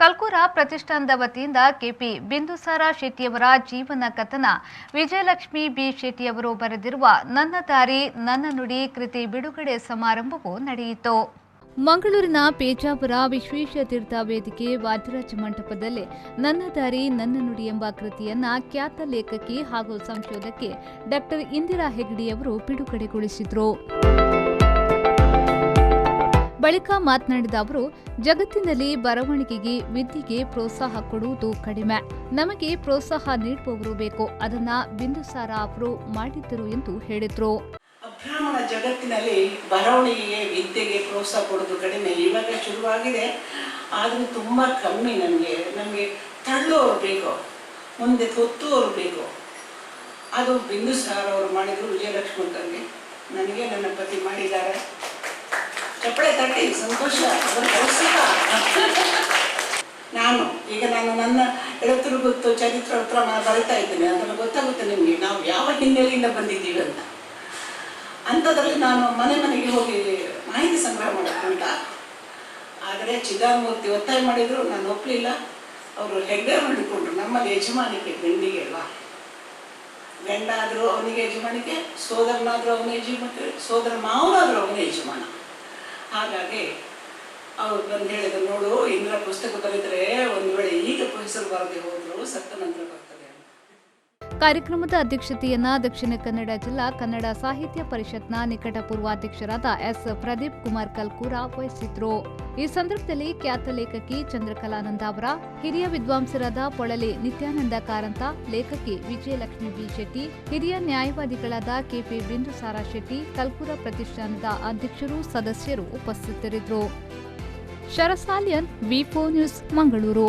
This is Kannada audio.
ಕಲ್ಕೂರ ಪ್ರತಿಷ್ಠಾನದ ವತಿಯಿಂದ ಕೆಪಿ ಬಿಂದುಸಾರ ಶೆಟ್ಟಿಯವರ ಜೀವನ ಕಥನ ವಿಜಯಲಕ್ಷ್ಮಿ ಬಿ ಶೆಟ್ಟಿಯವರು ಬರೆದಿರುವ ನನ್ನ ದಾರಿ ನನ್ನ ನುಡಿ ಕೃತಿ ಬಿಡುಗಡೆ ಸಮಾರಂಭವು ನಡೆಯಿತು. ಮಂಗಳೂರಿನ ಪೇಜಾವರ ವಿಶ್ವೇಶತೀರ್ಥ ವೇದಿಕೆ ವಾದಿರಾಜ ಮಂಟಪದಲ್ಲಿ ನನ್ನ ದಾರಿ ನನ್ನ ನುಡಿ ಎಂಬ ಕೃತಿಯನ್ನ ಖ್ಯಾತ ಲೇಖಕಿ ಹಾಗೂ ಸಂಶೋಧಕಿ ಡಾ ಇಂದಿರಾ ಹೆಗ್ಗಡೆಯವರು ಬಿಡುಗಡೆಗೊಳಿಸಿದರು. ಬಳಿಕ ಮಾತನಾಡಿದ ಅವರು, ಜಗತ್ತಿನಲ್ಲಿ ಬರವಣಿಗೆಗೆ ವಿದ್ಯೆಗೆ ಪ್ರೋತ್ಸಾಹ ಕೊಡುವುದು ಕಡಿಮೆ. ನಮಗೆ ಪ್ರೋತ್ಸಾಹ ನೀಡುವವರು ಬೇಕು. ಅದನ್ನ ಬಿಂದುಸಾರ ಅವರು ಮಾಡಿದ್ದರು ಎಂದು ಹೇಳಿದರು. ಅಬ್ರಾಹ್ಮಣ ಜಗತ್ತಿನಲ್ಲಿ ಬರವಣಿಗೆಗೆ ವಿದ್ಯೆಗೆ ಪ್ರೋತ್ಸಾಹ ಕೊಡೋದು ಕಡಿಮೆ. ಇವಾಗ ಶುರುವಾಗಿದೆ, ಆದರೂ ತುಂಬ ಕಮ್ಮಿ. ನಮಗೆ ತಳ್ಳುವವರು ಬೇಕು, ಮುಂದೆ ತೊತ್ತುವವರು ಬೇಕು. ಅದು ಬಿಂದುಸಾರ ಅವರು ಮಾಡಿದರು. ವಿಜಯಲಕ್ಷ್ಮಿ ನನಗೆ ನನ್ನ ಪತಿ ಮಾಡಿದ್ದಾರೆ. ಚಪ್ಪಳೆ ತಟ್ಟಿ ಸಂತೋಷ. ಅದರ ಪ್ರೋತ್ಸಾಹ ನಾನು ನನ್ನ ಎಳತರು ಗೊತ್ತು ಚರಿತ್ರೆ ಹತ್ರ ನಾನು ಬರಿತಾ ಇದ್ದೇನೆ. ಅದನ್ನು ಗೊತ್ತಾಗುತ್ತೆ ನಿಮಗೆ ನಾವು ಯಾವ ಹಿನ್ನೆಲೆಯಿಂದ ಬಂದಿದ್ದೀವಿ ಅಂತ. ಅಂಥದ್ರಲ್ಲಿ ನಾನು ಮನೆಗೆ ಹೋಗಿ ಮಾಹಿತಿ ಸಂಗ್ರಹ ಮಾಡೋಕ್ಕಂತ. ಆದರೆ ಚಿದಾಮೂರ್ತಿ ಒತ್ತಾಯ ಮಾಡಿದರು, ನಾನು ಒಪ್ಪಲಿಲ್ಲ. ಅವರು ಹೆಗ್ಡೆ ಮಾಡಿಕೊಂಡ್ರು. ನಮ್ಮಲ್ಲಿ ಯಜಮಾನಿಕೆ ಗಂಡಿಗೆ ಅಲ್ಲ, ಗಂಡ ಆದರೂ ಅವನಿಗೆ ಯಜಮಾನಿಕೆ, ಸೋದರನಾದರೂ ಅವನ ಯಜಮಾನಿಕೆ, ಸೋದರ ಮಾವನಾದರೂ ಅವನ ಯಜಮಾನ. ಹಾಗಾಗಿ ಅವ್ರು ಬಂದು ಹೇಳಿದ್ರು, ನೋಡು ಇಂದ್ರ ಪುಸ್ತಕ ಬರೆದರೆ ಒಂದು ವೇಳೆ ಈಗ ಹೆಸರು ಬರದೆ ಹೋದ್ರು ಸತ್ತ ನಂತರ ಬರ್ತದೆ. ಕಾರ್ಯಕ್ರಮದ ಅಧ್ಯಕ್ಷತೆಯನ್ನ ದಕ್ಷಿಣ ಕನ್ನಡ ಜಿಲ್ಲಾ ಕನ್ನಡ ಸಾಹಿತ್ಯ ಪರಿಷತ್ನ ನಿಕಟಪೂರ್ವಾಧ್ಯಕ್ಷರಾದ ಎಸ್ ಪ್ರದೀಪ್ ಕುಮಾರ್ ಕಲ್ಕೂರ ವಹಿಸಿದ್ರು. ಈ ಸಂದರ್ಭದಲ್ಲಿ ಖ್ಯಾತ ಲೇಖಕಿ ಚಂದ್ರಕಲಾನಂದ ಅವರ, ಹಿರಿಯ ವಿದ್ವಾಂಸರಾದ ಪೊಳಲಿ ನಿತ್ಯಾನಂದ ಕಾರಂತ, ಲೇಖಕಿ ವಿಜಯಲಕ್ಷ್ಮಿ ಬಿ ಶೆಟ್ಟಿ, ಹಿರಿಯ ನ್ಯಾಯವಾದಿಗಳಾದ ಕೆಪಿ ಬಿಂದುಸಾರ ಶೆಟ್ಟಿ, ಕಲ್ಕೂರ ಪ್ರತಿಷ್ಠಾನದ ಅಧ್ಯಕ್ಷರು ಸದಸ್ಯರು ಉಪಸ್ಥಿತರಿದ್ದರು. ಶರಸಾಲಿಯನ್, ವಿ4 ನ್ಯೂಸ್, ಮಂಗಳೂರು.